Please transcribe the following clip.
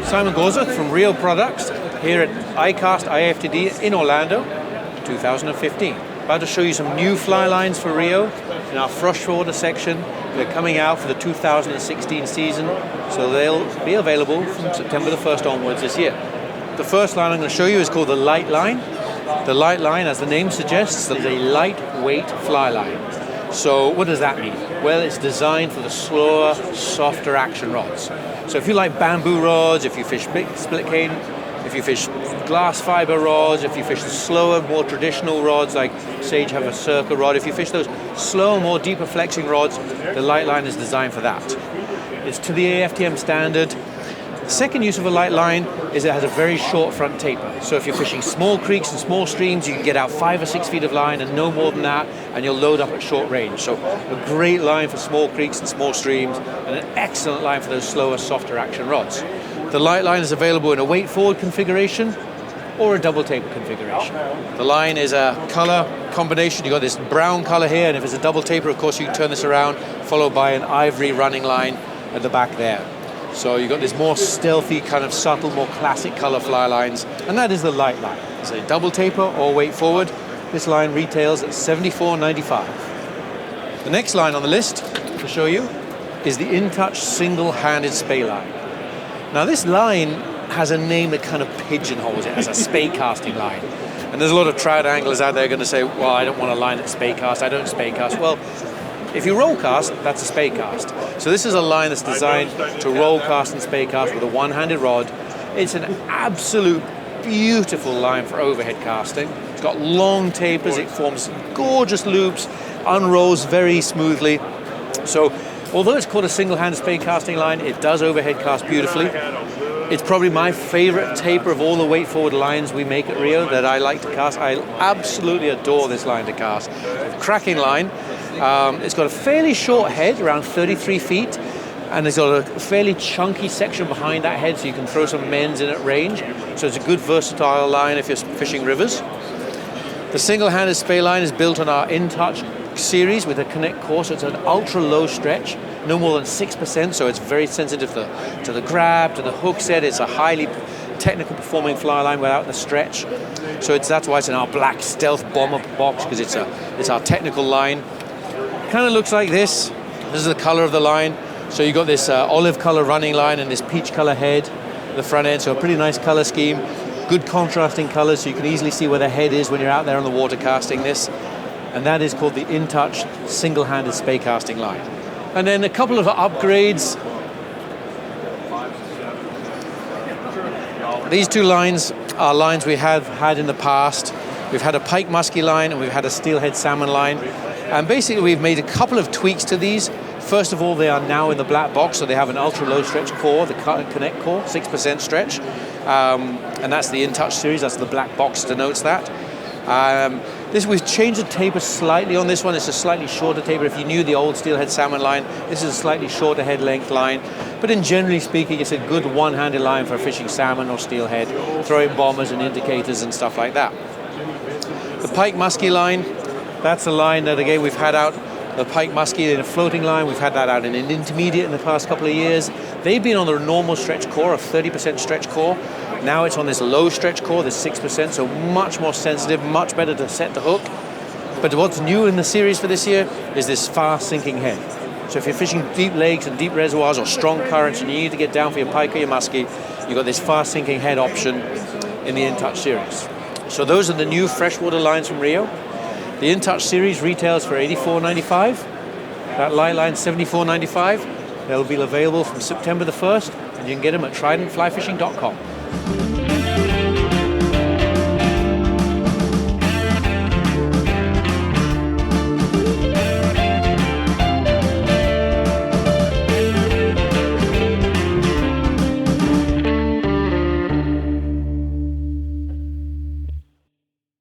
Simon Gawesworth from Rio Products here at ICAST IFTD in Orlando 2015. About to show you some new fly lines for Rio in our freshwater section. They're coming out for the 2016 season, so they'll be available from September the 1st onwards this year. The first line I'm going to show you is called the LightLine. The LightLine, as the name suggests, is a lightweight fly line. So what does that mean? Well, it's designed for the slower, softer action rods. So if you like bamboo rods, if you fish big split cane, if you fish glass fiber rods, if you fish the slower, more traditional rods like Sage have a circle rod, if you fish those slower, more deeper flexing rods, the LightLine is designed for that. It's to the AFTM standard. The second use of a LightLine is it has a very short front taper. So if you're fishing small creeks and small streams, you can get out 5 or 6 feet of line and no more than that, and you'll load up at short range. So a great line for small creeks and small streams, and an excellent line for those slower, softer action rods. The LightLine is available in a weight forward configuration or a double taper configuration. The line is a color combination. You've got this brown color here, and if it's a double taper, of course, you can turn this around, followed by an ivory running line at the back there. So you've got this more stealthy, kind of subtle, more classic color fly lines, and that is the LightLine. It's a double taper or weight forward. This line retails at $74.95. The next line on the list to show you is the InTouch Single Handed Spey line. Now this line has a name that kind of pigeonholes it as a spey casting line. And there's a lot of trout anglers out there going to say, well, I don't want a line that's spey cast, I don't spey cast. Well, if you roll cast, that's a spey cast. So this is a line that's designed to roll cast and spey cast with a one-handed rod. It's an absolute beautiful line for overhead casting. It's got long tapers, it forms gorgeous loops, unrolls very smoothly. So although it's called a single-handed spey casting line, it does overhead cast beautifully. It's probably my favorite taper of all the weight forward lines we make at Rio that I like to cast. I absolutely adore this line to cast. Cracking line. It's got a fairly short head, around 33 feet, and it's got a fairly chunky section behind that head so you can throw some mends in at range. So it's a good versatile line if you're fishing rivers. The single-handed spey line is built on our InTouch series with a ConnectCore, so it's an ultra low stretch, no more than 6%, so it's very sensitive to the grab, to the hook set. It's a highly technical performing fly line without the stretch. So that's why it's in our black stealth bomber box, because it's our technical line. Kind of looks like this. This is the color of the line. So you've got this olive color running line and this peach color head at the front end, so a pretty nice color scheme. Good contrasting colors, so you can easily see where the head is when you're out there on the water casting this. And that is called the InTouch Single-Handed Spey Casting line. And then a couple of upgrades. These two lines are lines we have had in the past. We've had a pike muskie line and we've had a steelhead salmon line. And basically we've made a couple of tweaks to these. First of all, they are now in the black box, so they have an ultra low stretch core, the ConnectCore, 6% stretch. And that's the InTouch series, that's the black box denotes that. We've changed the taper slightly on this one. It's a slightly shorter taper. If you knew the old steelhead salmon line, this is a slightly shorter head length line. But in generally speaking, it's a good one-handed line for fishing salmon or steelhead, throwing bombers and indicators and stuff like that. The pike muskie line, that's a line that again we've had out, the pike muskie in a floating line. We've had that out in an intermediate in the past couple of years. They've been on the normal stretch core, a 30% stretch core. Now it's on this low stretch core, this 6%, so much more sensitive, much better to set the hook. But what's new in the series for this year is this fast sinking head. So if you're fishing deep lakes and deep reservoirs or strong currents and you need to get down for your pike or your muskie, you've got this fast sinking head option in the InTouch series. So those are the new freshwater lines from Rio. The InTouch series retails for $84.95. That LightLine $74.95. They'll be available from September the 1st, and you can get them at tridentflyfishing.com.